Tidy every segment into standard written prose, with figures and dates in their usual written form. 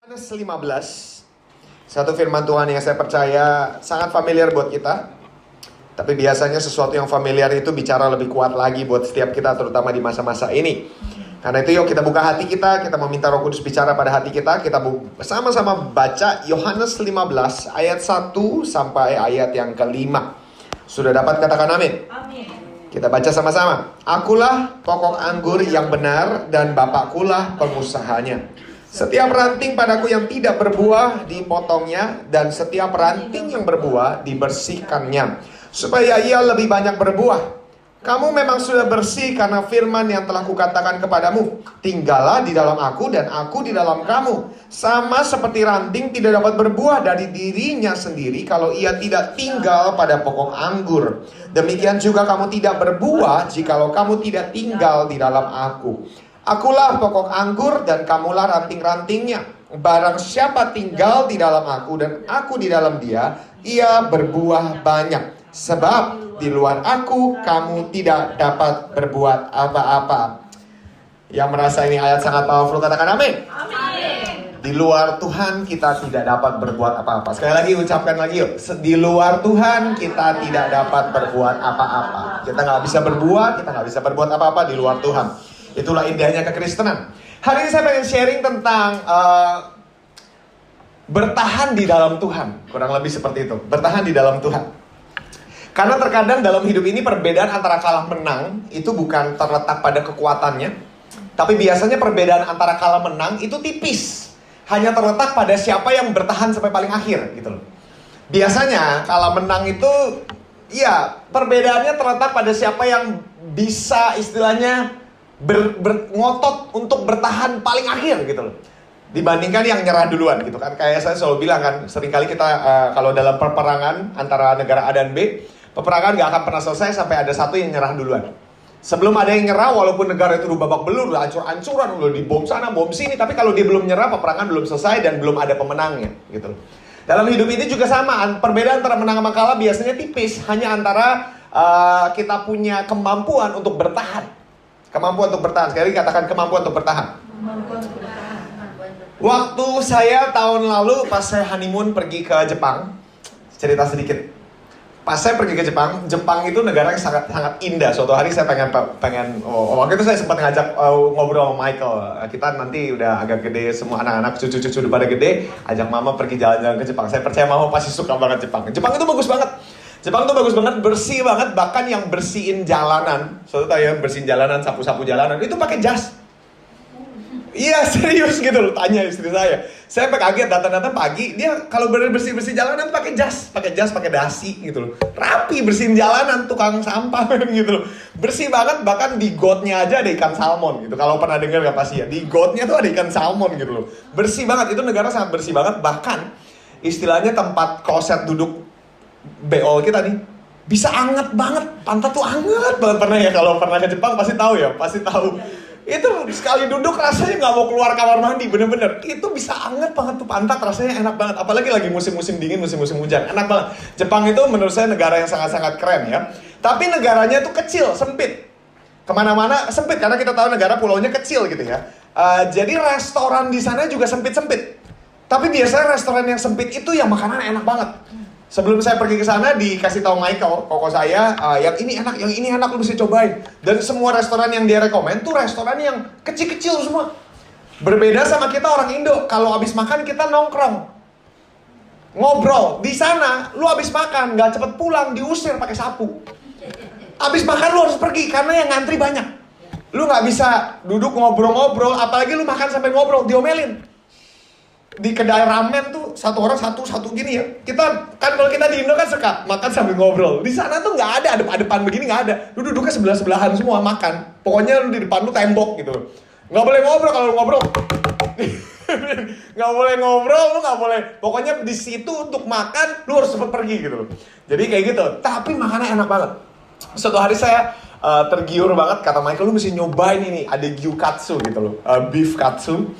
Yohanes 15, satu firman Tuhan yang saya percaya sangat familiar buat kita. Tapi biasanya sesuatu yang familiar itu bicara lebih kuat lagi buat setiap kita, terutama di masa-masa ini. Karena itu yuk kita buka hati kita meminta Roh Kudus bicara pada hati kita. Kita sama-sama baca Yohanes 15 ayat 1 sampai ayat yang ke-5. Sudah dapat katakan amin? Amin. Kita baca sama-sama. Akulah pokok anggur yang benar dan Bapakkulah pengusahanya. Setiap ranting padaku yang tidak berbuah dipotongnya, dan setiap ranting yang berbuah dibersihkannya, supaya ia lebih banyak berbuah. Kamu memang sudah bersih karena firman yang telah kukatakan kepadamu. Tinggallah di dalam aku dan aku di dalam kamu. Sama seperti ranting tidak dapat berbuah dari dirinya sendiri kalau ia tidak tinggal pada pokok anggur. Demikian juga kamu tidak berbuah jikalau kamu tidak tinggal di dalam aku. Akulah pokok anggur dan kamulah ranting-rantingnya. Barang siapa tinggal di dalam aku dan aku di dalam dia, ia berbuah banyak. Sebab di luar aku kamu tidak dapat berbuat apa-apa. Yang merasa ini ayat sangat powerful katakan amin. Amin. Di luar Tuhan kita tidak dapat berbuat apa-apa. Sekali lagi ucapkan lagi yuk. Di luar Tuhan kita tidak dapat berbuat apa-apa. Kita gak bisa berbuat, kita gak bisa berbuat apa-apa di luar Tuhan. Itulah indahnya kekristenan. Hari ini saya pengen sharing tentang bertahan di dalam Tuhan. Kurang lebih seperti itu. Bertahan di dalam Tuhan. Karena terkadang dalam hidup ini perbedaan antara kalah menang itu bukan terletak pada kekuatannya. Tapi biasanya perbedaan antara kalah menang itu tipis. Hanya terletak pada siapa yang bertahan sampai paling akhir gitu loh. Biasanya kalah menang itu ya perbedaannya terletak pada siapa yang bisa istilahnya ngotot untuk bertahan paling akhir gitu loh, dibandingkan yang nyerah duluan gitu kan. Kayak saya selalu bilang kan, seringkali kita kalau dalam peperangan antara negara A dan B, peperangan gak akan pernah selesai sampai ada satu yang nyerah duluan. Sebelum ada yang nyerah, walaupun negara itu udah babak belur, udah hancur-hancuran, udah dibom sana, bom sini, tapi kalau dia belum nyerah, peperangan belum selesai dan belum ada pemenangnya gitu loh. Dalam hidup ini juga sama, perbedaan antara menang sama kalah biasanya tipis, hanya antara kita punya kemampuan untuk bertahan. Kemampuan untuk bertahan. Sekali lagi katakan kemampuan untuk bertahan. Waktu saya tahun lalu pas saya honeymoon pergi ke Jepang, cerita sedikit. Pas saya pergi ke Jepang, Jepang itu negara yang sangat indah. Suatu hari saya pengen waktu itu saya sempat ngajak ngobrol sama Michael. Kita nanti udah agak gede, semua anak-anak cucu-cucu udah pada gede, ajak mama pergi jalan-jalan ke Jepang. Saya percaya mama pasti suka banget Jepang. Jepang itu bagus banget. Jepang tuh bagus banget, bersih banget, bahkan yang bersihin jalanan, soalnya tahu ya, bersihin jalanan, sapu-sapu jalanan, itu pakai jas. Iya serius gitu loh, tanya istri saya. Saya kaget datang-datang pagi, dia kalau bersih-bersih jalanan pakai jas, pakai dasi gitu loh. Rapi bersihin jalanan, tukang sampah gitu loh. Bersih banget, bahkan di gotnya aja ada ikan salmon gitu. Kalau pernah dengar gak pasti ya, di gotnya tuh ada ikan salmon gitu loh. Bersih banget, itu negara sangat bersih banget, bahkan istilahnya tempat kloset duduk beol kita nih bisa anget banget, pantat tuh anget banget. Pernah ya, kalau pernah ke Jepang pasti tahu ya, pasti tahu. Itu sekali duduk rasanya nggak mau keluar kamar mandi, bener-bener. Itu bisa anget banget tuh pantat, rasanya enak banget. Apalagi lagi musim-musim dingin, musim-musim hujan, enak banget. Jepang itu menurut saya negara yang sangat-sangat keren ya. Tapi negaranya tuh kecil, sempit. Kemana-mana sempit, karena kita tahu negara pulaunya kecil gitu ya. Jadi restoran di sana juga sempit-sempit. Tapi biasanya restoran yang sempit itu yang makanan enak banget. Sebelum saya pergi ke sana dikasih tahu Michael, koko saya, yang ini enak, lu mesti cobain. Dan semua restoran yang dia rekomen tuh restoran yang kecil-kecil semua. Berbeda sama kita orang Indo, kalau habis makan kita nongkrong, ngobrol. Di sana, lu habis makan nggak cepet pulang, diusir pakai sapu. Habis makan lu harus pergi karena yang ngantri banyak. Lu nggak bisa duduk ngobrol-ngobrol, apalagi lu makan sampai ngobrol, diomelin. Di kedai ramen tuh satu orang satu gini ya. Kita kan kalau kita di Indo kan suka makan sambil ngobrol. Di sana tuh nggak ada depan begini, nggak ada. Lu duduknya sebelahan semua makan. Pokoknya lu di depan lu tembok gitu. Nggak boleh ngobrol, kalau lu ngobrol nggak boleh ngobrol, lu nggak boleh. Pokoknya di situ untuk makan lu harus cepet pergi gitu. Jadi kayak gitu. Tapi makannya enak banget. Suatu hari saya tergiur banget, kata Michael, lu mesti nyobain ini. Ada gyukatsu gitu loh, beef katsu.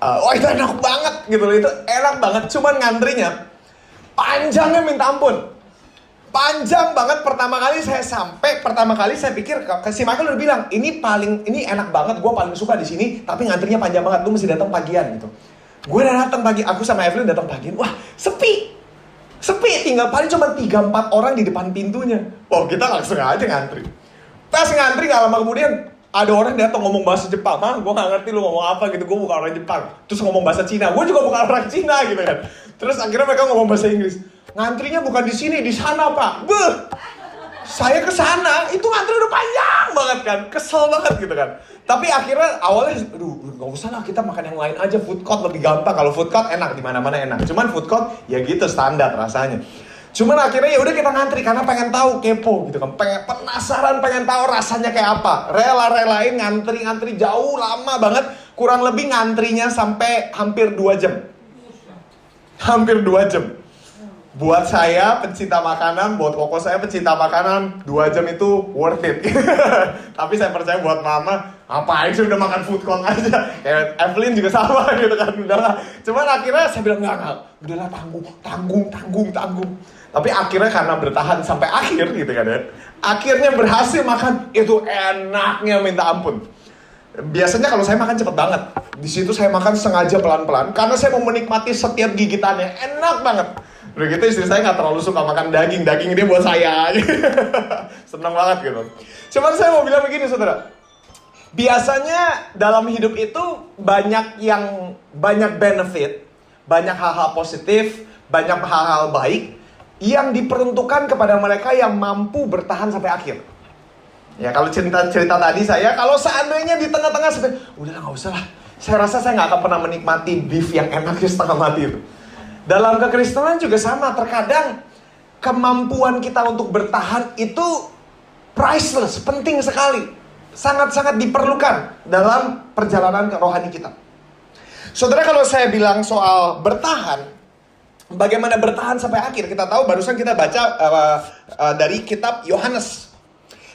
Wah itu enak banget gitu loh, itu enak banget. Cuman ngantrinya panjangnya minta ampun. Panjang banget. Pertama kali saya pikir, si Michael udah bilang, ini enak banget, gue paling suka di sini, tapi ngantrinya panjang banget, lu mesti datang pagian gitu. Gue udah datang pagi, aku sama Evelyn datang pagi. Wah, sepi. Tinggal paling cuma 3-4 orang di depan pintunya. Wah, kita langsung aja ngantri. Pas ngantri gak lama kemudian ada orang datang ngomong bahasa Jepang. Gue gak ngerti lu ngomong apa gitu. Gue bukan orang Jepang. Terus ngomong bahasa Cina. Gue juga bukan orang Cina gitu kan. Terus akhirnya mereka ngomong bahasa Inggris. Ngantrinya bukan di sini, di sana Pak. Beuh. Saya ke sana, itu ngantri udah panjang banget kan. Kesel banget gitu kan. Tapi akhirnya awalnya, aduh gak usah lah, kita makan yang lain aja. Food court lebih gampang. Kalau food court enak, di mana-mana enak. Cuman food court ya gitu standar rasanya. Cuman akhirnya ya udah kita ngantri karena pengen tahu, kepo gitu kan. Pengen penasaran, pengen tahu rasanya kayak apa. Rela-relain ngantri jauh lama banget. Kurang lebih ngantrinya sampai hampir 2 jam. Hampir 2 jam. Buat saya pencinta makanan, buat koko saya pencinta makanan, 2 jam itu worth it. Tapi saya percaya buat mama, ngapain sih udah makan food court aja. Kayak Evelyn juga sama gitu kan, udahlah. Cuman akhirnya saya bilang enggak, udahlah tanggung. Tapi akhirnya karena bertahan sampai akhir gitu kan ya, akhirnya berhasil makan, itu enaknya minta ampun. Biasanya kalau saya makan cepet banget, di situ saya makan sengaja pelan-pelan karena saya mau menikmati setiap gigitannya, enak banget. Udah gitu istri saya gak terlalu suka makan daging ini buat saya. Seneng banget gitu. Cuman saya mau bilang begini saudara, biasanya dalam hidup itu banyak benefit, banyak hal-hal positif, banyak hal-hal baik yang diperuntukkan kepada mereka yang mampu bertahan sampai akhir. Ya kalau cerita tadi saya, kalau seandainya di tengah-tengah udahlah gak usah lah, saya rasa saya gak akan pernah menikmati beef yang enaknya setengah mati itu. Dalam kekristenan juga sama, terkadang kemampuan kita untuk bertahan itu priceless, penting sekali. Sangat-sangat diperlukan dalam perjalanan rohani kita. Saudara, kalau saya bilang soal bertahan, bagaimana bertahan sampai akhir, kita tahu barusan kita baca dari kitab Yohanes.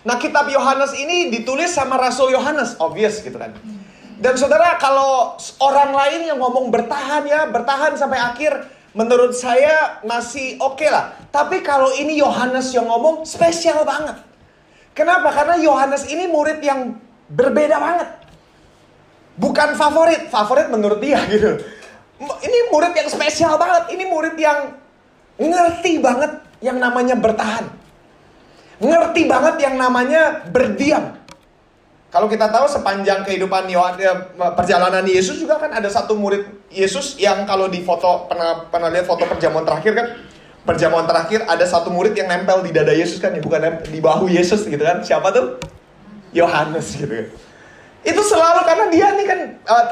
Nah, kitab Yohanes ini ditulis sama Rasul Yohanes, obvious gitu kan. Dan saudara, kalau orang lain yang ngomong bertahan sampai akhir, menurut saya masih oke lah. Tapi kalau ini Yohanes yang ngomong, spesial banget. Kenapa? Karena Yohanes ini murid yang berbeda banget. Bukan favorit menurut dia gitu. Ini murid yang spesial banget. Ini murid yang ngerti banget yang namanya bertahan. Ngerti banget yang namanya berdiam. Kalau kita tahu sepanjang kehidupan perjalanan Yesus juga kan ada satu murid Yesus yang kalau di foto, pernah lihat foto perjamuan terakhir kan? Perjamuan terakhir ada satu murid yang nempel di dada Yesus kan, bukan di bahu Yesus gitu kan? Siapa tuh? Yohanes gitu kan. Itu selalu karena dia nih kan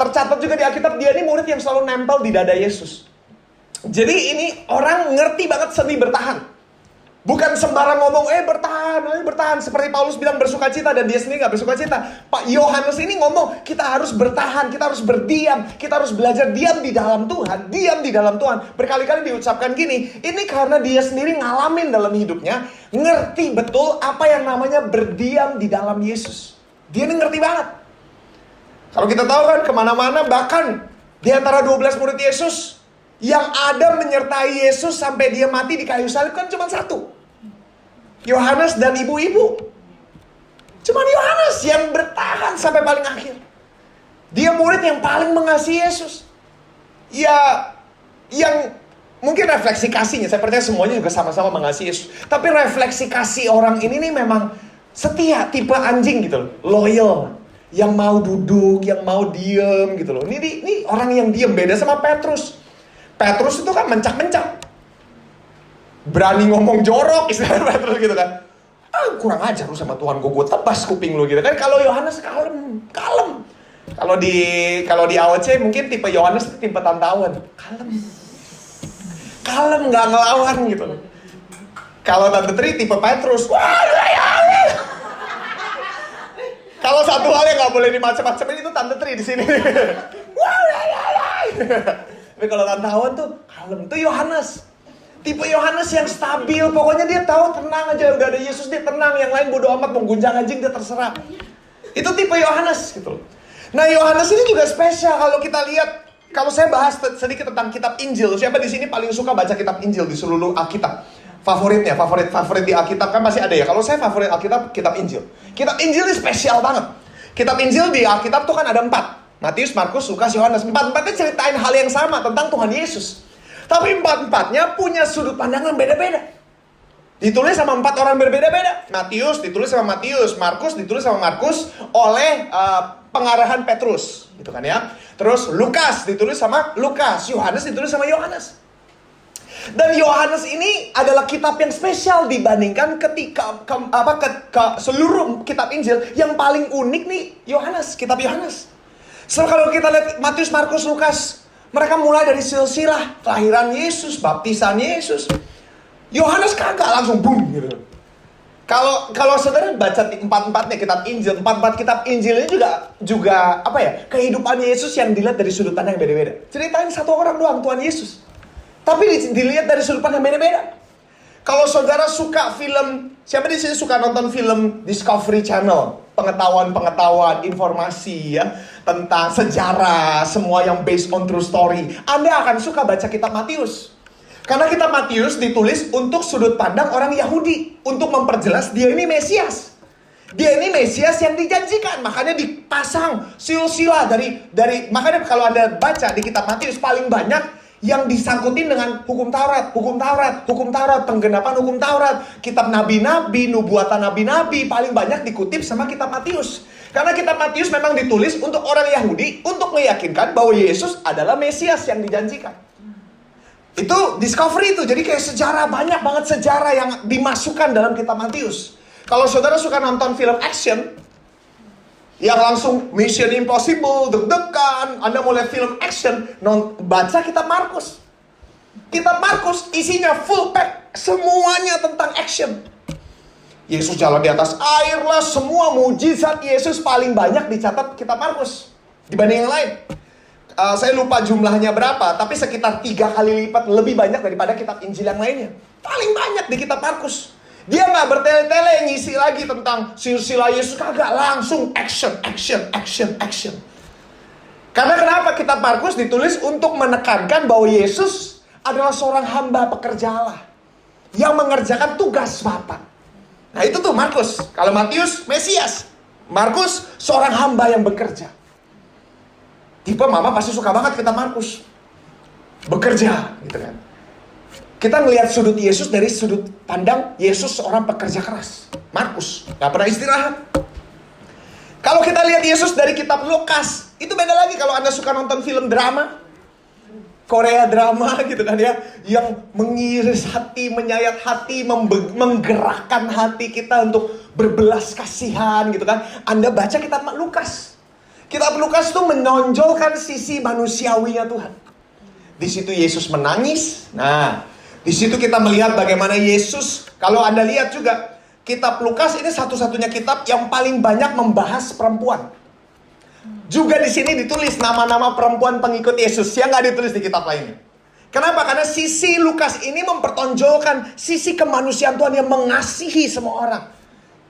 tercatat juga di Alkitab, dia nih murid yang selalu nempel di dada Yesus. Jadi ini orang ngerti banget seni bertahan. Bukan sembarang ngomong, bertahan. Seperti Paulus bilang bersukacita dan dia sendiri gak bersukacita. Pak Yohanes ini ngomong, kita harus bertahan, kita harus berdiam, kita harus belajar diam di dalam Tuhan. Diam di dalam Tuhan. Berkali-kali diucapkan gini, ini karena dia sendiri ngalamin dalam hidupnya, ngerti betul apa yang namanya berdiam di dalam Yesus. Dia ini ngerti banget. Kalau kita tahu kan kemana-mana, bahkan di antara 12 murid Yesus, yang ada menyertai Yesus sampai dia mati di kayu salib kan cuma satu. Yohanes dan ibu-ibu. Cuman Yohanes yang bertahan sampai paling akhir. Dia murid yang paling mengasihi Yesus. Ya, yang mungkin refleksi kasihnya, saya percaya semuanya juga sama-sama mengasihi Yesus. Tapi refleksi kasih orang ini nih memang setia, tipe anjing gitu loh. Loyal. Yang mau duduk, yang mau diem gitu loh. Ini orang yang diem, beda sama Petrus. Petrus itu kan mencak-mencak. Berani ngomong jorok istilah Petrus gitu kan. Kurang ajar lu sama Tuhan, gue tebas kuping lu gitu kan. Kalau Yohanes kalem. Kalau di AOC mungkin tipe Yohanes itu tipe tantawan. Kalem nggak ngelawan gitu. Kalau Tante Tri tipe Petrus. Kalau satu hal yang nggak boleh dimacem-macemin itu Tante Tri di sini. Tapi kalau tantawan tuh kalem, itu Yohanes. Tipe Yohanes yang stabil, pokoknya dia tahu tenang aja, udah ada Yesus dia tenang, yang lain bodo amat mau gunjang anjing dia terserah. Itu tipe Yohanes gitu. Nah, Yohanes ini juga spesial kalau kita lihat. Kalau saya bahas sedikit tentang kitab Injil, siapa di sini paling suka baca kitab Injil di seluruh Alkitab? Favorit di Alkitab kan masih ada ya. Kalau saya favorit Alkitab, kitab Injil. Kitab Injil ini spesial banget. Kitab Injil di Alkitab tuh kan ada 4. Matius, Markus, Lukas, Yohanes. Empat-empatnya ceritain hal yang sama tentang Tuhan Yesus. Tapi empat-empatnya punya sudut pandang yang beda-beda. Ditulis sama 4 orang berbeda-beda. Matius ditulis sama Matius, Markus ditulis sama Markus oleh pengarahan Petrus, gitu kan ya. Terus Lukas ditulis sama Lukas, Yohanes ditulis sama Yohanes. Dan Yohanes ini adalah kitab yang spesial dibandingkan seluruh kitab Injil. Yang paling unik nih Yohanes, kitab Yohanes. So kalau kita lihat Matius, Markus, Lukas, mereka mulai dari silsilah kelahiran Yesus, baptisan Yesus. Yohanes kagak langsung boom gitu. Kalau saudara baca empat-empatnya kitab Injil, empat kitab Injil ini juga apa ya? Kehidupan Yesus yang dilihat dari sudut pandang yang beda-beda. Ceritain satu orang doang, Tuhan Yesus. Tapi dilihat dari sudut pandang yang beda-beda. Kalau saudara suka film, siapa di sini suka nonton film Discovery Channel? Pengetahuan, informasi ya tentang sejarah, semua yang based on true story. Anda akan suka baca kitab Matius. Karena kitab Matius ditulis untuk sudut pandang orang Yahudi, untuk memperjelas dia ini Mesias. Dia ini Mesias yang dijanjikan, makanya dipasang silsilah dari makanya kalau Anda baca di kitab Matius paling banyak yang disangkutin dengan hukum Taurat, penggenapan hukum Taurat, kitab nabi-nabi, nubuatan nabi-nabi paling banyak dikutip sama kitab Matius. Karena kitab Matius memang ditulis untuk orang Yahudi untuk meyakinkan bahwa Yesus adalah Mesias yang dijanjikan. Itu discovery itu, jadi kayak sejarah, banyak banget sejarah yang dimasukkan dalam kitab Matius. Kalau saudara suka nonton film action yang langsung Mission Impossible, deg-degan, Anda mau lihat film action, baca kitab Markus. Kitab Markus isinya full pack, semuanya tentang action. Yesus jalan di atas air lah, semua mujizat Yesus paling banyak dicatat kitab Markus dibanding yang lain. Saya lupa jumlahnya berapa, tapi sekitar 3 kali lipat lebih banyak daripada kitab Injil yang lainnya. Paling banyak di kitab Markus. Dia nggak bertele-tele ngisi lagi tentang silsilah Yesus, kagak, langsung action. Karena kenapa kitab Markus ditulis untuk menekankan bahwa Yesus adalah seorang hamba pekerja Allah yang mengerjakan tugas Bapa. Nah itu tuh Markus. Kalau Matius Mesias, Markus seorang hamba yang bekerja. Tipe mama pasti suka banget kitab Markus, bekerja, gitu kan. Kita melihat sudut Yesus dari sudut pandang Yesus seorang pekerja keras. Markus gak pernah istirahat. Kalau kita lihat Yesus dari kitab Lukas, itu beda lagi. Kalau Anda suka nonton film drama, Korea drama gitu kan ya, yang mengiris hati, menyayat hati, menggerakkan hati kita untuk berbelas kasihan gitu kan. Anda baca kitab Lukas. Kitab Lukas itu menonjolkan sisi manusiawinya Tuhan. Di situ Yesus menangis. Nah, di situ kita melihat bagaimana Yesus. Kalau Anda lihat juga, kitab Lukas ini satu-satunya kitab yang paling banyak membahas perempuan. Juga di sini ditulis nama-nama perempuan pengikut Yesus yang nggak ditulis di kitab lainnya. Kenapa? Karena sisi Lukas ini mempertonjolkan sisi kemanusiaan Tuhan yang mengasihi semua orang.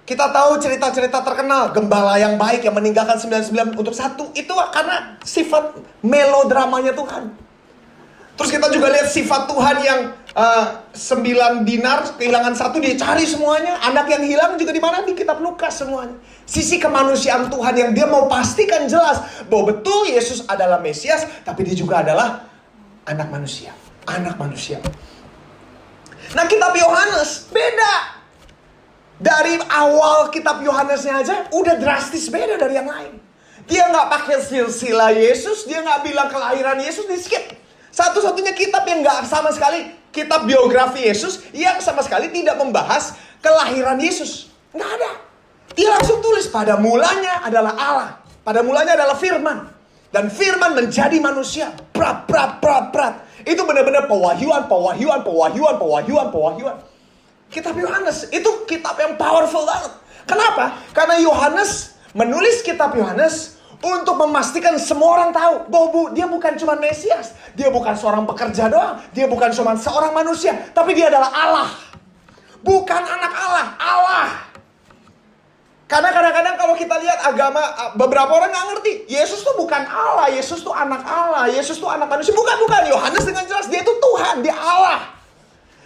Kita tahu cerita-cerita terkenal, gembala yang baik yang meninggalkan 99 untuk 1. Itu karena sifat melodramanya Tuhan. Terus kita juga lihat sifat Tuhan yang 9 dinar, kehilangan 1, dia cari semuanya. Anak yang hilang juga di mana? Di kitab Lukas semuanya. Sisi kemanusiaan Tuhan yang dia mau pastikan jelas bahwa betul Yesus adalah Mesias, tapi dia juga adalah anak manusia. Anak manusia. Nah kitab Yohanes beda. Dari awal kitab Yohanesnya aja udah drastis beda dari yang lain. Dia nggak pakai silsilah Yesus, dia nggak bilang kelahiran Yesus, di skip. Satu-satunya kitab yang nggak sama sekali, kitab biografi Yesus yang sama sekali tidak membahas kelahiran Yesus. Nggak ada. Dia langsung tulis pada mulanya adalah Allah, pada mulanya adalah Firman, dan Firman menjadi manusia. Prat. Itu benar-benar pewahyuan. Kitab Yohanes itu kitab yang powerful banget. Kenapa? Karena Yohanes menulis kitab Yohanes untuk memastikan semua orang tahu bahwa dia bukan cuma Mesias, dia bukan seorang pekerja doang, dia bukan cuma seorang manusia, tapi dia adalah Allah. Bukan anak Allah, Allah. Karena kadang-kadang kalau kita lihat agama, beberapa orang nggak ngerti, Yesus tuh bukan Allah, Yesus tuh anak Allah, Yesus tuh anak manusia. Bukan. Yohanes dengan jelas, dia itu Tuhan, dia Allah.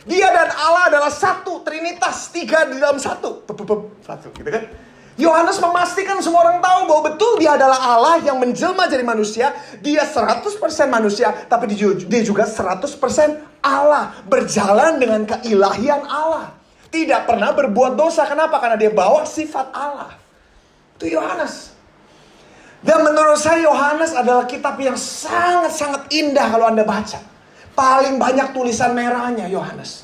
Dia dan Allah adalah satu, Trinitas, 3 di dalam 1. Satu, gitu kan? Yohanes memastikan semua orang tahu bahwa betul dia adalah Allah yang menjelma jadi manusia. Dia 100% manusia, tapi dia juga 100% Allah. Berjalan dengan keilahian Allah. Tidak pernah berbuat dosa. Kenapa? Karena dia bawa sifat Allah. Itu Yohanes. Dan menurut saya Yohanes adalah kitab yang sangat-sangat indah kalau Anda baca. Paling banyak tulisan merahnya Yohanes.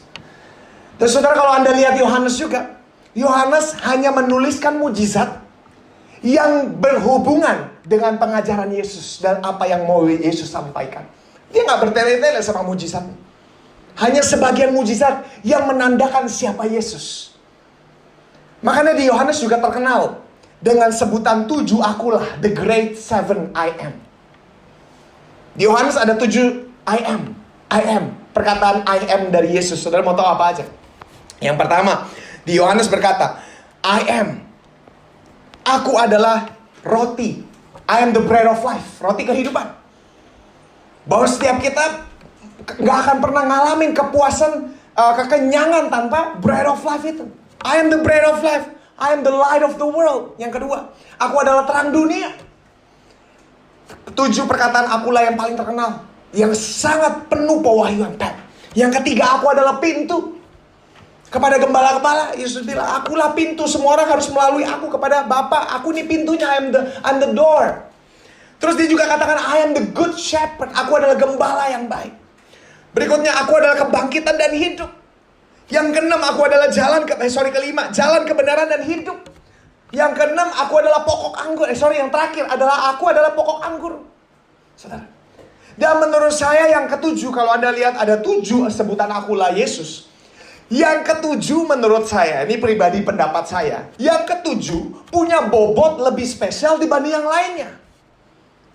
Dan saudara, kalau Anda lihat Yohanes juga, Yohanes hanya menuliskan mujizat yang berhubungan dengan pengajaran Yesus dan apa yang mau Yesus sampaikan. Dia nggak bertele-tele sama mujizat. Hanya sebagian mujizat yang menandakan siapa Yesus. Makanya di Yohanes juga terkenal dengan sebutan 7 akulah, the great 7 I am. Di Yohanes ada 7 I am. I am, perkataan I am dari Yesus. Saudara mau tahu apa aja? Yang pertama, di Yohanes berkata, I am. Aku adalah roti. I am the bread of life. Roti kehidupan. Bahwa setiap kita gak akan pernah ngalamin kepuasan, kekenyangan tanpa bread of life itu. I am the bread of life. I am the light of the world. Yang kedua, aku adalah terang dunia. 7 perkataan akulah yang paling terkenal, yang sangat penuh pewahyuan. Yang ketiga, aku adalah pintu. Kepada gembala-gembala, Yesus bilang, akulah pintu. Semua orang harus melalui aku kepada Bapa. Aku nih pintunya, I'm the door. Terus dia juga katakan, I am the good shepherd. Aku adalah gembala yang baik. Berikutnya, aku adalah kebangkitan dan hidup. Yang keenam, aku adalah kelima, jalan kebenaran dan hidup. Yang keenam, aku adalah pokok anggur. Yang terakhir adalah aku adalah pokok anggur. Saudara. Dan menurut saya yang ketujuh, kalau Anda lihat ada 7 sebutan akulah Yesus. Yang ketujuh menurut saya, ini pribadi pendapat saya, yang ketujuh punya bobot lebih spesial dibanding yang lainnya.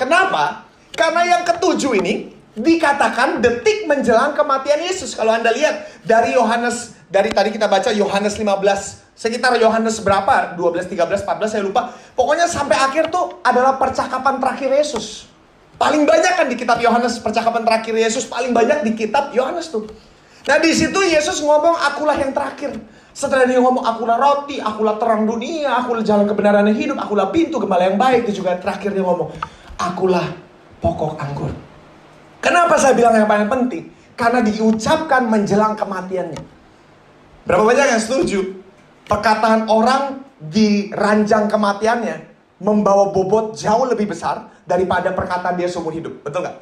Kenapa? Karena yang ketujuh ini dikatakan detik menjelang kematian Yesus. Kalau Anda lihat dari Yohanes, dari tadi kita baca Yohanes 15, sekitar Yohanes berapa? 12, 13, 14 saya lupa. Pokoknya sampai akhir tuh adalah percakapan terakhir Yesus. Paling banyak kan di kitab Yohanes, percakapan terakhir Yesus paling banyak di kitab Yohanes tuh. Nah di situ Yesus ngomong akulah yang terakhir. Setelah dia ngomong akulah roti, akulah terang dunia, akulah jalan kebenaran dan hidup, akulah pintu, gembala yang baik. Dia juga terakhir dia ngomong akulah pokok anggur. Kenapa saya bilang yang paling penting? Karena diucapkan menjelang kematiannya. Berapa banyak yang setuju? Perkataan orang di ranjang kematiannya membawa bobot jauh lebih besar daripada perkataan dia seumur hidup. Betul gak?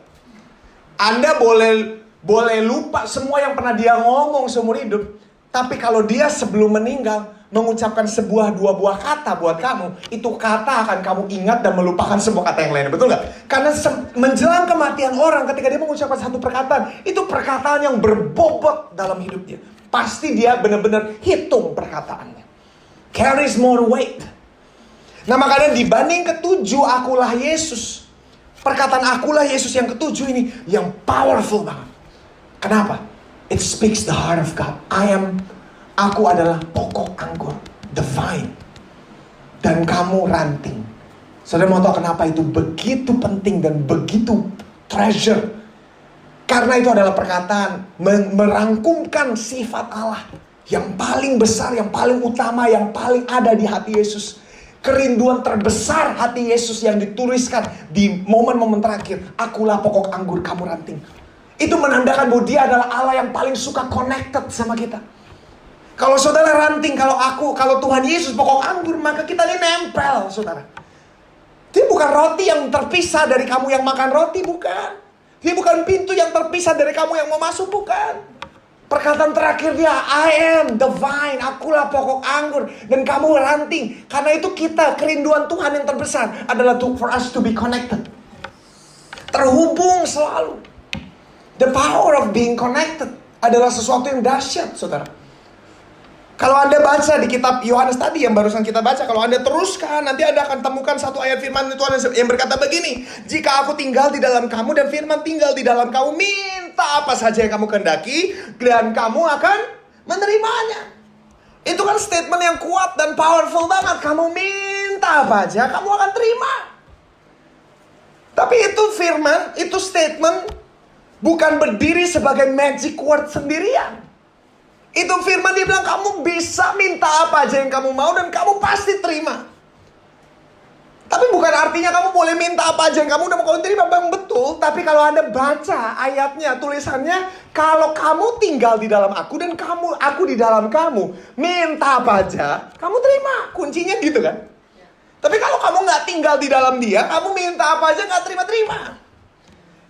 Anda boleh lupa semua yang pernah dia ngomong seumur hidup. Tapi kalau dia sebelum meninggal mengucapkan dua buah kata buat kamu, itu kata akan kamu ingat dan melupakan semua kata yang lainnya. Betul gak? Karena menjelang kematian orang, ketika dia mengucapkan satu perkataan, itu perkataan yang berbobot dalam hidupnya. Pasti dia benar-benar hitung perkataannya. Carries more weight. Nah makanya dibanding ketujuh akulah Yesus, perkataan akulah Yesus yang ketujuh ini yang powerful banget. Kenapa? It speaks the heart of God. Aku adalah pokok anggur, the vine. Dan kamu ranting. Saudara mau tahu kenapa itu begitu penting dan begitu treasure? Karena itu adalah perkataan merangkumkan sifat Allah yang paling besar, yang paling utama, yang paling ada di hati Yesus. Kerinduan terbesar hati Yesus yang dituliskan di momen-momen terakhir. Akulah pokok anggur, kamu ranting. Itu menandakan bahwa dia adalah Allah yang paling suka connected sama kita. Kalau saudara ranting, kalau Tuhan Yesus pokok anggur, maka kita ini nempel, saudara. Dia bukan roti yang terpisah dari kamu yang makan roti, bukan. Dia bukan pintu yang terpisah dari kamu yang mau masuk, bukan. Perkataan terakhir dia, I am the vine, akulah pokok anggur, dan kamu ranting. Karena itu kita, kerinduan Tuhan yang terbesar adalah for us to be connected. Terhubung selalu. The power of being connected adalah sesuatu yang dahsyat, saudara. Kalau Anda baca di kitab Yohanes tadi yang barusan kita baca, kalau Anda teruskan, nanti Anda akan temukan satu ayat firman Tuhan yang berkata begini, jika aku tinggal di dalam kamu dan firman tinggal di dalam kamu, minta apa saja yang kamu kehendaki, dan kamu akan menerimanya. Itu kan statement yang kuat dan powerful banget. Kamu minta apa aja, kamu akan terima. Tapi itu firman, itu statement bukan berdiri sebagai magic word sendirian. Itu firman dia bilang kamu bisa minta apa aja yang kamu mau dan kamu pasti terima. Tapi bukan artinya kamu boleh minta apa aja yang kamu udah mau kamu terima. Bang, betul. Tapi kalau Anda baca ayatnya, tulisannya, kalau kamu tinggal di dalam aku dan aku di dalam kamu, minta apa aja, kamu terima. Kuncinya gitu kan. Tapi kalau kamu nggak tinggal di dalam dia, kamu minta apa aja nggak terima-terima.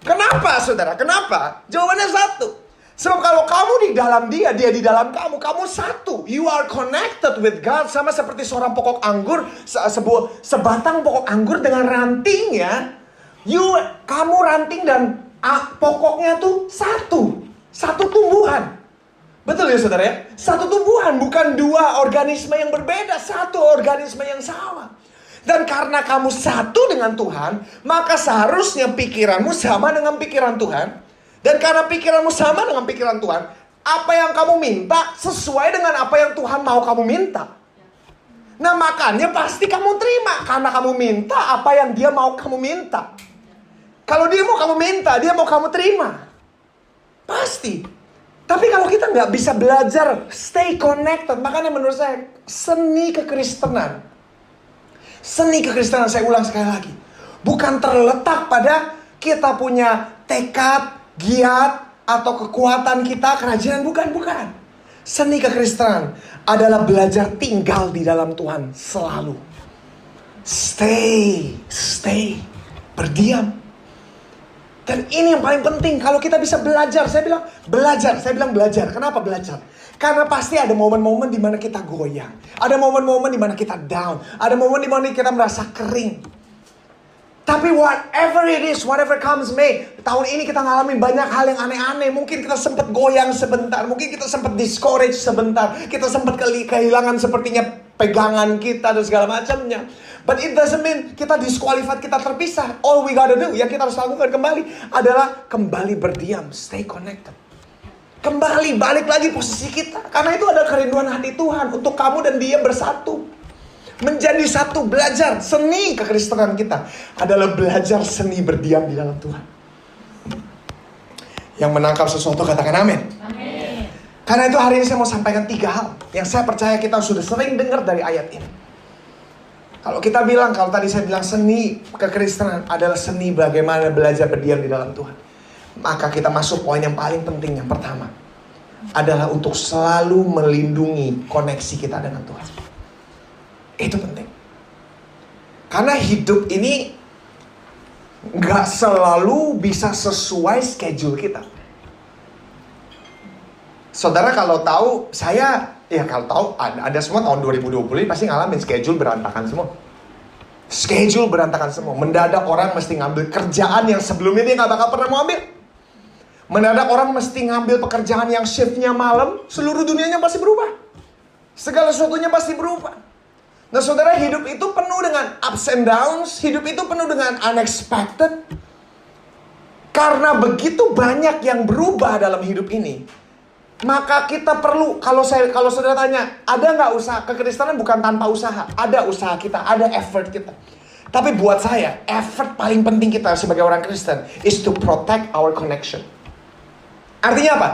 Kenapa, saudara? Kenapa? Jawabannya satu. Sebab kalau kamu di dalam dia di dalam kamu satu. You are connected with God. Sama seperti seorang pokok anggur, sebatang pokok anggur dengan rantingnya. Kamu ranting dan pokoknya tuh satu. Satu tumbuhan. Betul ya saudara ya? Satu tumbuhan, bukan dua organisme yang berbeda. Satu organisme yang sama. Dan karena kamu satu dengan Tuhan, maka seharusnya pikiranmu sama dengan pikiran Tuhan. Dan karena pikiranmu sama dengan pikiran Tuhan, apa yang kamu minta sesuai dengan apa yang Tuhan mau kamu minta. Nah makanya pasti kamu terima, karena kamu minta apa yang dia mau kamu minta. Kalau dia mau kamu minta, dia mau kamu terima. Pasti. Tapi kalau kita nggak bisa belajar stay connected, makanya menurut saya seni kekristenan, saya ulang sekali lagi, bukan terletak pada kita punya tekad, giat, atau kekuatan kita, kerajinan, bukan. Seni kekristenan adalah belajar tinggal di dalam Tuhan selalu. Stay, berdiam. Dan ini yang paling penting, kalau kita bisa belajar, saya bilang belajar. Kenapa belajar? Karena pasti ada momen-momen di mana kita goyang, ada momen-momen di mana kita down, ada momen di mana kita merasa kering. Tapi whatever it is, whatever comes may, tahun ini kita ngalamin banyak hal yang aneh-aneh. Mungkin kita sempat goyang sebentar, mungkin kita sempat discourage sebentar, kita sempat kehilangan sepertinya pegangan kita dan segala macamnya. But it doesn't mean kita disqualified, kita terpisah. All we gotta do, yang kita harus lakukan kembali adalah kembali berdiam, stay connected. Kembali, balik lagi posisi kita. Karena itu ada kerinduan hati Tuhan untuk kamu dan dia bersatu. Menjadi satu, belajar. Seni kekristenan kita adalah belajar seni berdiam di dalam Tuhan. Yang menangkap sesuatu katakan amin. Amin. Karena itu hari ini saya mau sampaikan 3 hal yang saya percaya kita sudah sering dengar dari ayat ini. Kalau kita bilang, kalau tadi saya bilang seni kekristenan adalah seni bagaimana belajar berdiam di dalam Tuhan, maka kita masuk poin yang paling penting. Yang pertama adalah untuk selalu melindungi koneksi kita dengan Tuhan. Itu penting. Karena hidup ini gak selalu bisa sesuai schedule kita. Saudara kalau tahu, kalau tahu ada semua tahun 2020 ini pasti ngalamin schedule berantakan semua. Schedule berantakan semua. Mendadak orang mesti ngambil kerjaan yang sebelumnya dia gak bakal pernah mau ambil. Mendadak orang mesti ngambil pekerjaan yang shiftnya malam. Seluruh dunianya pasti berubah. Segala sesuatunya pasti berubah. Nah saudara, hidup itu penuh dengan ups and downs. Hidup itu penuh dengan unexpected. Karena begitu banyak yang berubah dalam hidup ini, maka kita perlu, kalau saudara tanya, ada gak usaha? Kekristenan bukan tanpa usaha. Ada usaha kita, ada effort kita. Tapi buat saya, effort paling penting kita sebagai orang Kristen is to protect our connection. Artinya apa?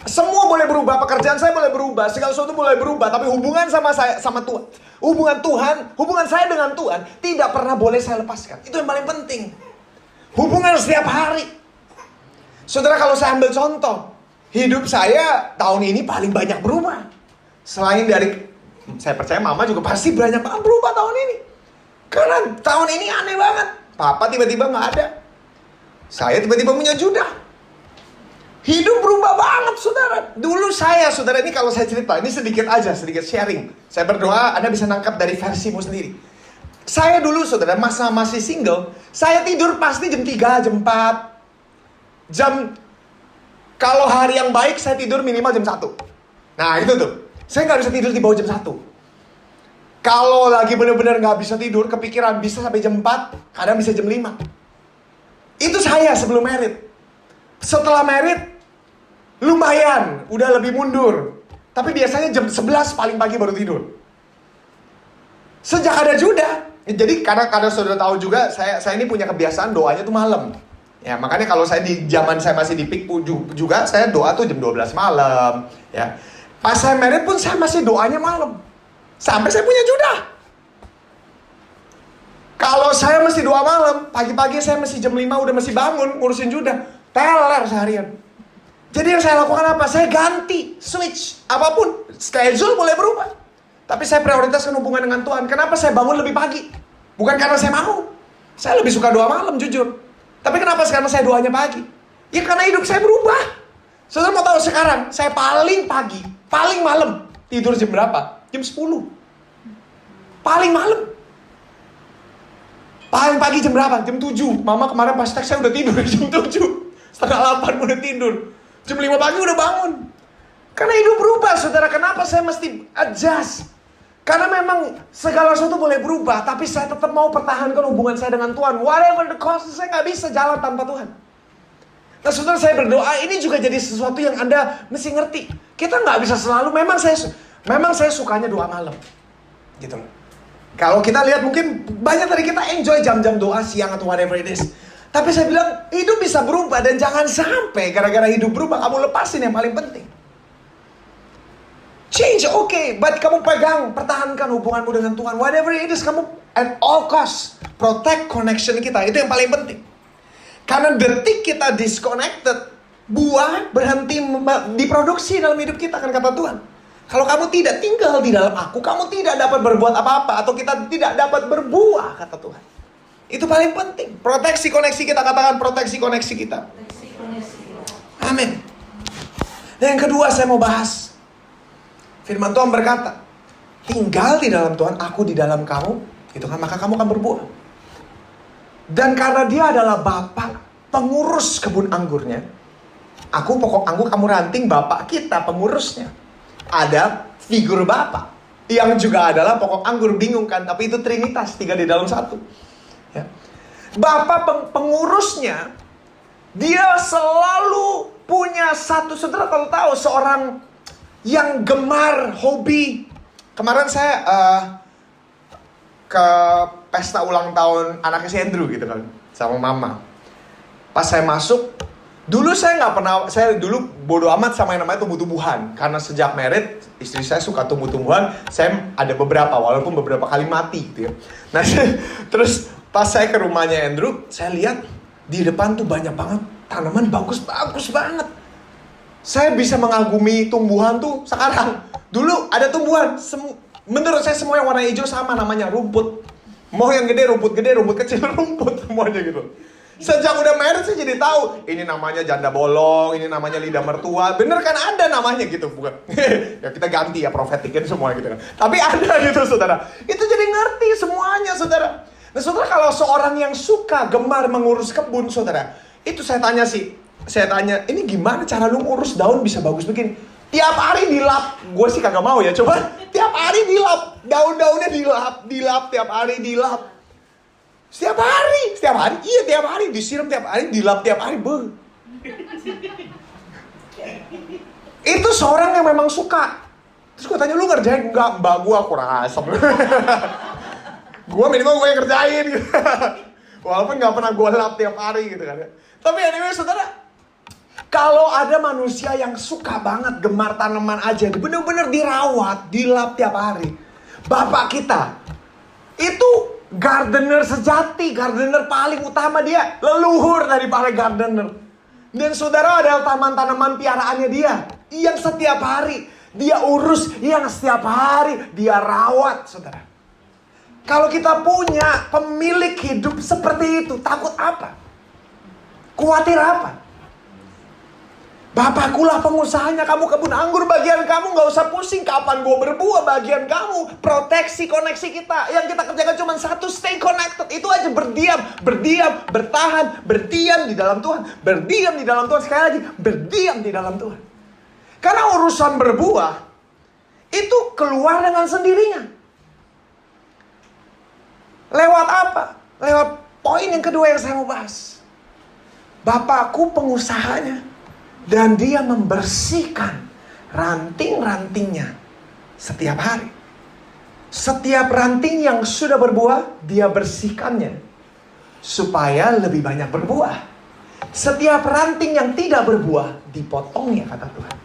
Semua boleh berubah, pekerjaan saya boleh berubah, segala sesuatu boleh berubah, tapi hubungan sama Tuhan, hubungan saya dengan Tuhan tidak pernah boleh saya lepaskan. Itu yang paling penting. Hubungan setiap hari. Saudara, kalau saya ambil contoh, hidup saya tahun ini paling banyak berubah. Selain dari, saya percaya mama juga pasti banyak banget berubah tahun ini. Karena tahun ini aneh banget. Papa tiba-tiba gak ada. Saya tiba-tiba punya judah. Hidup berubah banget, saudara. Dulu saudara, ini kalau saya cerita, ini sedikit sharing. Saya berdoa, Anda bisa nangkap dari versimu sendiri. Saya dulu, saudara, masih single, saya tidur pasti jam 3, jam 4. Kalau hari yang baik, saya tidur minimal jam 1. Nah, itu tuh. Saya gak bisa tidur di bawah jam 1. Kalau lagi benar-benar gak bisa tidur, kepikiran bisa sampai jam 4, kadang bisa jam 5. Itu saya sebelum married. Setelah married, lumayan, udah lebih mundur. Tapi biasanya jam 11 paling pagi baru tidur. Sejak ada judah. Jadi karena saudara tahu juga, saya ini punya kebiasaan doanya tuh malam. Ya, makanya kalau saya di zaman saya masih di PIK juga, saya doa tuh jam 12 malam. Ya. Pas saya married pun saya masih doanya malam. Sampai saya punya judah. Kalau saya mesti doa malam, pagi-pagi saya mesti jam 5 udah mesti bangun, ngurusin Judah. Teler seharian. Jadi yang saya lakukan apa? Saya ganti, switch. Apapun, schedule boleh berubah. Tapi saya prioritaskan hubungan dengan Tuhan. Kenapa saya bangun lebih pagi? Bukan karena saya mau. Saya lebih suka doa malam, jujur. Tapi kenapa sekarang saya doanya pagi? Ya karena hidup saya berubah. Saudara mau tahu sekarang, saya paling pagi, paling malam, tidur jam berapa? Jam 10. Paling malam. Paling pagi jam berapa? Jam 7. Mama kemarin pas teks saya udah tidur jam 7. Setengah 8 udah tidur. Jam 5 pagi udah bangun. Karena hidup berubah, saudara. Kenapa saya mesti adjust? Karena memang segala sesuatu boleh berubah, tapi saya tetap mau pertahankan hubungan saya dengan Tuhan. Whatever the cost, saya nggak bisa jalan tanpa Tuhan. Nah saudara, saya berdoa, ini juga jadi sesuatu yang Anda mesti ngerti. Kita nggak bisa selalu, memang saya sukanya doa malam. Gitu loh. Kalau kita lihat mungkin banyak dari kita enjoy jam-jam doa siang atau whatever it is. Tapi saya bilang, hidup bisa berubah dan jangan sampai gara-gara hidup berubah kamu lepasin yang paling penting. Change, okay, but kamu pegang, pertahankan hubunganmu dengan Tuhan. Whatever it is, kamu at all cost protect connection kita. Itu yang paling penting. Karena detik kita disconnected, buah berhenti diproduksi dalam hidup kita, kan kata Tuhan. Kalau kamu tidak tinggal di dalam aku, kamu tidak dapat berbuat apa-apa, atau kita tidak dapat berbuah, kata Tuhan. Itu paling penting. Proteksi koneksi kita, katakan proteksi koneksi kita. Amin. Dan yang kedua saya mau bahas. Firman Tuhan berkata, tinggal di dalam Tuhan, aku di dalam kamu, gitu kan, maka kamu akan berbuah. Dan karena dia adalah bapak pengurus kebun anggurnya, aku pokok anggur, kamu ranting, bapak kita pengurusnya. Ada figur bapak yang juga adalah pokok anggur, bingung kan? Tapi itu trinitas, 3 di dalam 1. Ya. Bapak pengurusnya, dia selalu punya satu, saudara kalau tahu seorang yang gemar hobi. Kemarin saya ke pesta ulang tahun anaknya si Andrew gitu kan, sama mama. Pas saya masuk, dulu saya nggak pernah, saya dulu bodo amat sama yang namanya tumbuh-tumbuhan. Karena sejak married, istri saya suka tumbuh-tumbuhan. Saya ada beberapa, walaupun beberapa kali mati gitu ya. Nah, terus pas saya ke rumahnya Andrew, saya lihat di depan tuh banyak banget tanaman bagus-bagus banget. Saya bisa mengagumi tumbuhan tuh sekarang. Dulu ada tumbuhan, menurut saya semua yang warna hijau sama, namanya rumput. Mau yang gede rumput gede, rumput kecil rumput, semuanya gitu. Sejak udah married saya jadi tahu, ini namanya janda bolong, ini namanya lidah mertua. Bener kan, ada namanya gitu, bukan? Ya kita ganti ya, profetikin semua gitu kan. Tapi ada gitu saudara. Itu jadi ngerti semuanya saudara. Nah saudara, kalau seorang yang suka gemar mengurus kebun saudara, itu saya tanya, ini gimana cara lu ngurus daun bisa bagus begini? Tiap hari dilap, gue sih kagak mau ya, coba tiap hari dilap, daun-daunnya dilap, tiap hari dilap. Setiap hari, iya tiap hari, disiram tiap hari, dilap tiap hari, Itu seorang yang memang suka. Terus gue tanya, lu ngerjain? Enggak, mbak gue kurang asem. Gue minimal gue yang ngerjain gitu. Walaupun gak pernah gue lap tiap hari gitu kan. Tapi anyway saudara, kalau ada manusia yang suka banget gemar tanaman aja, bener-bener dirawat, dilap tiap hari. Bapak kita, itu gardener sejati, gardener paling utama, dia leluhur dari para gardener. Dan saudara, ada taman-tanaman piaraannya dia, yang setiap hari dia urus, yang setiap hari dia rawat, saudara. Kalau kita punya pemilik hidup seperti itu, takut apa? Khawatir apa? Bapakkulah pengusahanya, kamu kebun anggur bagian kamu, gak usah pusing kapan gue berbuah bagian kamu. Proteksi koneksi kita, yang kita kerjakan cuma satu, stay connected. Itu aja, berdiam, bertahan, berdiam di dalam Tuhan. Berdiam di dalam Tuhan, sekali lagi, berdiam di dalam Tuhan. Karena urusan berbuah, itu keluar dengan sendirinya. Lewat apa? Lewat poin yang kedua yang saya mau bahas. Bapakku pengusahanya, dan dia membersihkan ranting-rantingnya setiap hari. Setiap ranting yang sudah berbuah, dia bersihkannya supaya lebih banyak berbuah. Setiap ranting yang tidak berbuah, dipotongnya, kata Tuhan.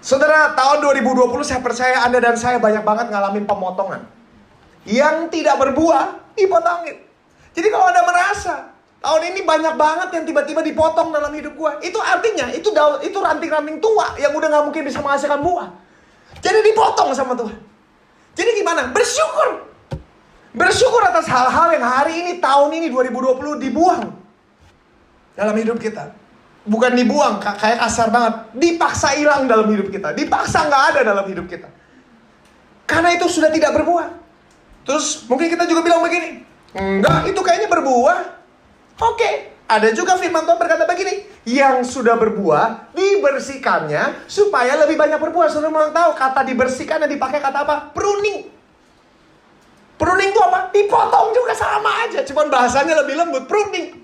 Saudara, tahun 2020 saya percaya Anda dan saya banyak banget ngalamin pemotongan. Yang tidak berbuah, dipotongin. Jadi kalau Anda merasa, tahun ini banyak banget yang tiba-tiba dipotong dalam hidup gue, itu artinya, itu ranting-ranting tua yang udah gak mungkin bisa menghasilkan buah. Jadi dipotong sama Tuhan. Jadi gimana? Bersyukur. Bersyukur atas hal-hal yang hari ini, tahun ini, 2020 dibuang dalam hidup kita. Bukan dibuang, kayak kasar banget. Dipaksa hilang dalam hidup kita. Dipaksa gak ada dalam hidup kita. Karena itu sudah tidak berbuah. Terus mungkin kita juga bilang begini, enggak, itu kayaknya berbuah. Oke, ada juga firman Tuhan berkata begini, yang sudah berbuah, dibersihkannya supaya lebih banyak berbuah. Saudara mau tahu kata dibersihkan yang dipakai kata apa? Pruning. Pruning itu apa? Dipotong juga sama aja, cuman bahasanya lebih lembut. Pruning.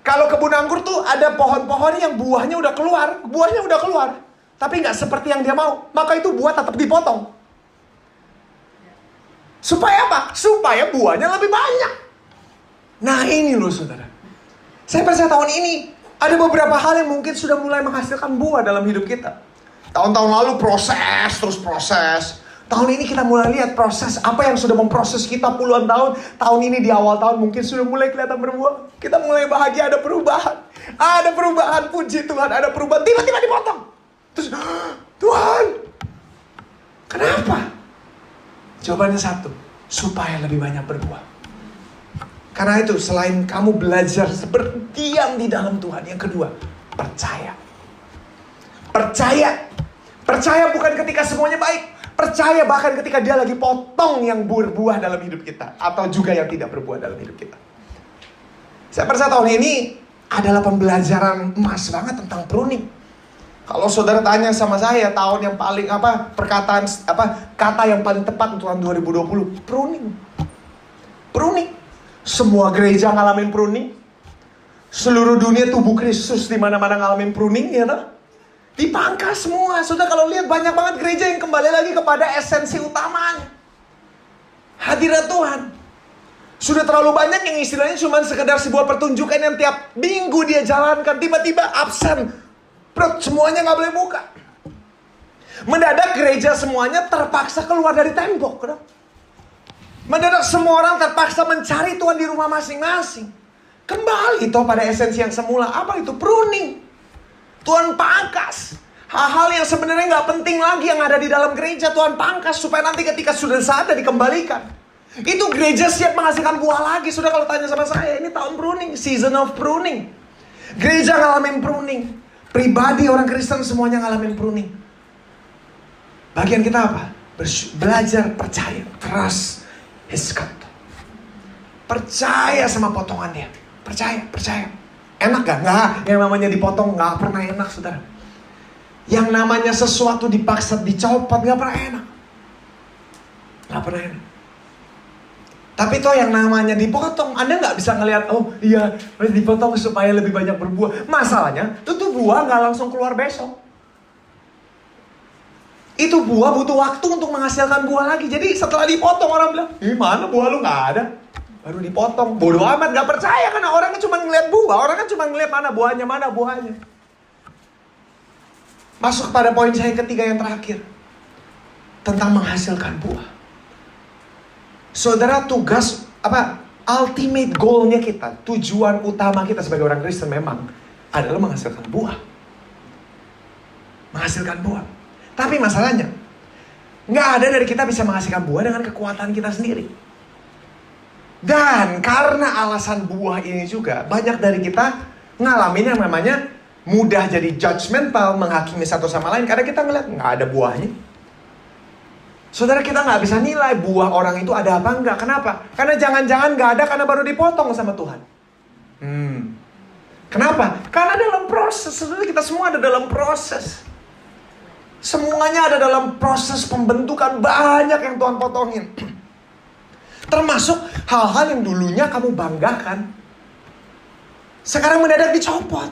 Kalau kebun anggur tuh ada pohon-pohon yang buahnya udah keluar, tapi nggak seperti yang dia mau, maka itu buah tetap dipotong. Supaya apa? Supaya buahnya lebih banyak. Nah ini loh saudara. Saya percaya tahun ini ada beberapa hal yang mungkin sudah mulai menghasilkan buah dalam hidup kita. Tahun-tahun lalu proses. Tahun ini kita mulai lihat proses apa yang sudah memproses kita puluhan tahun. Tahun ini di awal tahun mungkin sudah mulai kelihatan berbuah. Kita mulai bahagia, ada perubahan. Ada perubahan, puji Tuhan, ada perubahan. Tiba-tiba dipotong. Terus, Tuhan, kenapa? Jawabannya satu, supaya lebih banyak berbuah. Karena itu selain kamu belajar berdiam di dalam Tuhan, yang kedua, percaya. Percaya bukan ketika semuanya baik. Percaya bahkan ketika dia lagi potong yang berbuah dalam hidup kita. Atau juga yang tidak berbuah dalam hidup kita. Saya percaya tahun ini adalah pembelajaran emas banget tentang pruning. Kalau saudara tanya sama saya tahun yang paling kata yang paling tepat untuk tahun 2020, pruning. Semua gereja ngalamin pruning. Seluruh dunia tubuh Kristus di mana-mana ngalamin pruning, ya toh? Dipangkas semua. Saudara kalau lihat banyak banget gereja yang kembali lagi kepada esensi utamanya. Hadirat Tuhan. Sudah terlalu banyak yang istilahnya cuma sekedar sebuah pertunjukan yang tiap minggu dia jalankan, tiba-tiba absen. Perut semuanya gak boleh buka. Mendadak gereja semuanya terpaksa keluar dari tembok. Mendadak semua orang terpaksa mencari Tuhan di rumah masing-masing. Kembali toh pada esensi yang semula. Apa itu? Pruning. Tuhan pangkas. Hal-hal yang sebenarnya gak penting lagi yang ada di dalam gereja, Tuhan pangkas supaya nanti ketika sudah saatnya dikembalikan. Itu gereja siap menghasilkan buah lagi. Sudah kalau tanya sama saya, ini tahun pruning, season of pruning. Gereja ngalamin pruning. Pribadi orang Kristen semuanya ngalamin pruning. Bagian kita apa? Belajar percaya. Trust His cut. Percaya sama potongannya. Percaya. Enak gak? Nggak. Yang namanya dipotong gak pernah enak, saudara. Yang namanya sesuatu dipaksa dicopot gak pernah enak. Gak pernah enak. Tapi toh yang namanya dipotong, Anda gak bisa ngelihat, oh iya dipotong supaya lebih banyak berbuah. Masalahnya, itu buah gak langsung keluar besok. Itu buah butuh waktu untuk menghasilkan buah lagi. Jadi setelah dipotong orang bilang, mana buah lu gak ada? Baru dipotong. Bodoh amat, gak percaya karena orangnya cuma ngeliat buah. Orang kan cuma ngeliat mana buahnya. Masuk pada poin saya ketiga yang terakhir. Tentang menghasilkan buah. Saudara, tugas ultimate goalnya kita, tujuan utama kita sebagai orang Kristen memang adalah menghasilkan buah. Menghasilkan buah. Tapi masalahnya, gak ada dari kita bisa menghasilkan buah dengan kekuatan kita sendiri. Dan karena alasan buah ini juga, banyak dari kita ngalamin yang namanya mudah jadi judgmental, menghakimi satu sama lain. Karena kita ngeliat gak ada buahnya. Saudara, kita gak bisa nilai buah orang itu ada apa enggak. Kenapa? Karena jangan-jangan gak ada karena baru dipotong sama Tuhan. Kenapa? Karena dalam proses. Saudara, kita semua ada dalam proses. Semuanya ada dalam proses pembentukan. Banyak yang Tuhan potongin. Termasuk hal-hal yang dulunya kamu banggakan, sekarang mendadak dicopot.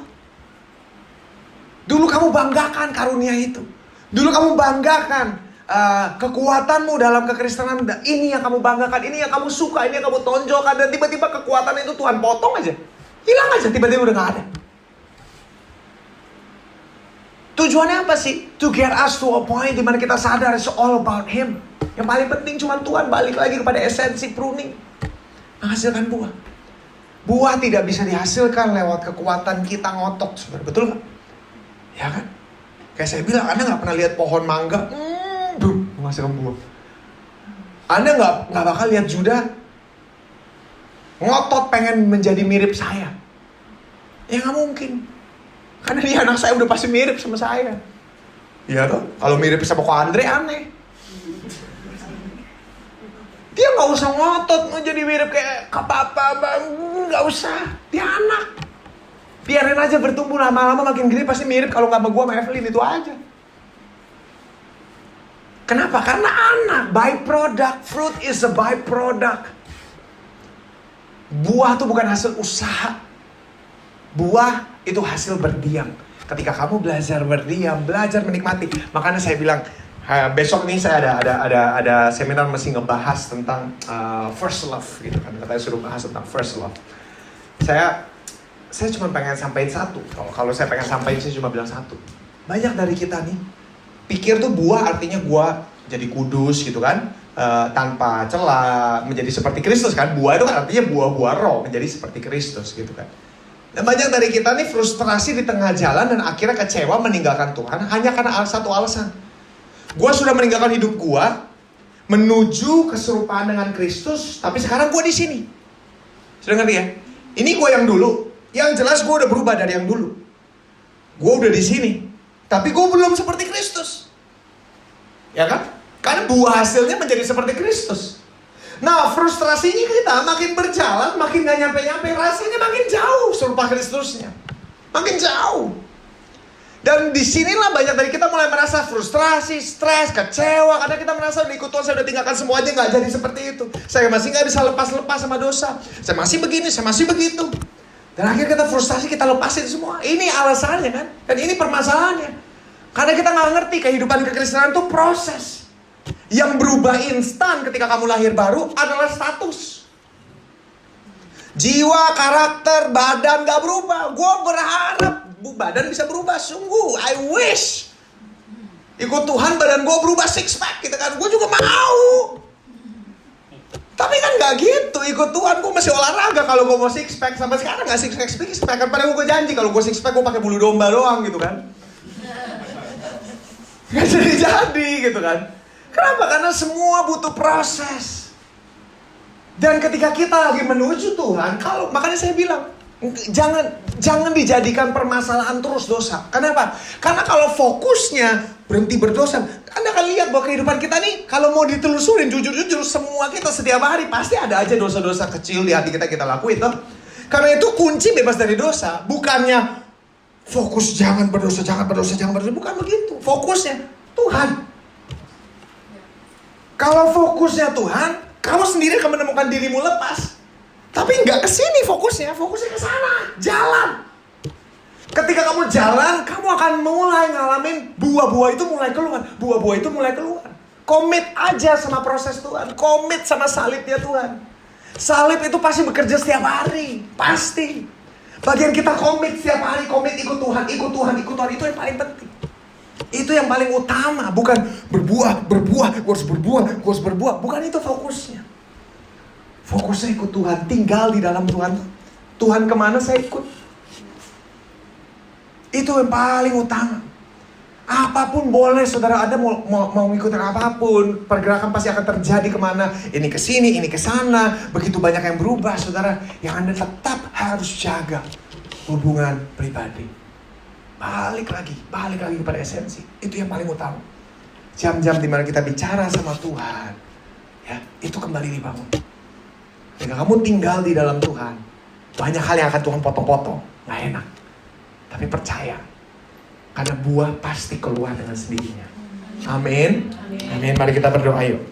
Dulu kamu banggakan karunia itu. Dulu kamu banggakan kekuatanmu dalam kekristenan. Ini yang kamu banggakan, ini yang kamu suka, ini yang kamu tonjolkan. Dan tiba-tiba kekuatan itu Tuhan potong aja. Hilang aja, tiba-tiba udah gak ada. Tujuannya apa sih? To get us to a point di mana kita sadar it's all about Him. Yang paling penting cuma Tuhan, balik lagi kepada esensi pruning. Menghasilkan buah. Buah tidak bisa dihasilkan lewat kekuatan kita ngotot, saudara. Betul nggak? Ya kan? Kayak saya bilang, Anda nggak pernah lihat pohon mangga, menghasilkan buah. Anda nggak bakal lihat Judah ngotot pengen menjadi mirip saya. Ya nggak mungkin. Karena dia anak saya udah pasti mirip sama saya. Iya toh? Kalau mirip sama Ko Andre aneh. Dia nggak usah ngotot mau jadi mirip kayak papa bang, nggak usah. Dia anak. Biarin aja bertumbuh, lama-lama makin gede pasti mirip. Kalau nggak sama gua sama Evelyn itu aja. Kenapa? Karena anak, byproduct. Fruit is a byproduct. Buah itu bukan hasil usaha. Buah itu hasil berdiam. Ketika kamu belajar berdiam, belajar menikmati. Makanya saya bilang, besok nih saya ada seminar masih ngebahas tentang first love gitu kan. Katanya suruh bahas tentang first love. Saya cuma pengen sampaikan satu. Kalau saya pengen sampaikan, saya cuma bilang satu. Banyak dari kita nih pikir tuh buah artinya gua jadi kudus gitu kan, tanpa celah, menjadi seperti Kristus kan. Buah itu kan artinya buah-buah roh, menjadi seperti Kristus gitu kan. Dan banyak dari kita nih frustrasi di tengah jalan dan akhirnya kecewa meninggalkan Tuhan hanya karena satu alasan. Gua sudah meninggalkan hidup gua menuju keserupaan dengan Kristus, tapi sekarang gua di sini. Sudah ngerti ya? Ini gua yang dulu. Yang jelas gua udah berubah dari yang dulu. Gua udah di sini, tapi gua belum seperti Kristus. Ya kan? Karena buah hasilnya menjadi seperti Kristus. Nah, frustrasinya kita makin berjalan, makin gak nyampe-nyampe, rasanya makin jauh serupa Kristusnya. Makin jauh. Dan disinilah banyak dari kita mulai merasa frustrasi, stres, kecewa. Karena kita merasa udah ikut Tuhan, saya udah tinggalkan semuanya, gak jadi seperti itu. Saya masih gak bisa lepas-lepas sama dosa. Saya masih begini, saya masih begitu. Dan akhirnya kita frustasi, kita lepasin semua. Ini alasannya kan. Dan ini permasalahannya. Karena kita gak ngerti kehidupan kekristenan itu proses. Yang berubah instan ketika kamu lahir baru adalah status. Jiwa, karakter, badan gak berubah. Gue berharap badan bisa berubah. Sungguh, I wish. Ikut Tuhan badan gue berubah 6 pack gitu kan. Gue juga mau. Tapi kan gak gitu. Ikut Tuhan gue masih olahraga. Kalau gue mau 6 pack, sampai sekarang gak 6 pack. Kan padahal gue janji kalau gue 6 pack gue pakai bulu domba doang gitu kan. Gak jadi gitu kan. Kenapa? Karena semua butuh proses. Dan ketika kita lagi menuju Tuhan, makanya saya bilang, jangan dijadikan permasalahan terus dosa. Kenapa? Karena kalau fokusnya berhenti berdosa, Anda akan lihat bahwa kehidupan kita nih, kalau mau ditelusurin jujur-jujur, semua kita setiap hari pasti ada aja dosa-dosa kecil di hati kita lakuin tuh. Karena itu kunci bebas dari dosa. Bukannya fokus jangan berdosa, bukan begitu. Fokusnya Tuhan. Kalau fokusnya Tuhan, kamu sendiri akan menemukan dirimu lepas. Tapi nggak ke sini fokusnya ke sana, jalan. Ketika kamu jalan, kamu akan mulai ngalamin buah-buah itu mulai keluar. Komit aja sama proses Tuhan, komit sama salibnya Tuhan. Salib itu pasti bekerja setiap hari, pasti. Bagian kita komit setiap hari, komit ikut Tuhan, itu yang paling penting. Itu yang paling utama, bukan berbuah, gue harus berbuah. Bukan itu fokusnya. Fokusnya ikut Tuhan, tinggal di dalam Tuhan. Tuhan kemana saya ikut. Itu yang paling utama. Apapun boleh saudara, Anda mau ngikutin apapun. Pergerakan pasti akan terjadi kemana. Ini ke sini, ini ke sana. Begitu banyak yang berubah saudara. Yang Anda tetap harus jaga hubungan pribadi. Balik lagi kepada esensi. Itu yang paling utama. Jam-jam dimana kita bicara sama Tuhan, ya, itu kembali dibangun. Ketika kamu tinggal di dalam Tuhan, banyak hal yang akan Tuhan potong-potong, gak enak. Tapi percaya, karena buah pasti keluar dengan sendirinya. Amin. Mari kita berdoa yuk.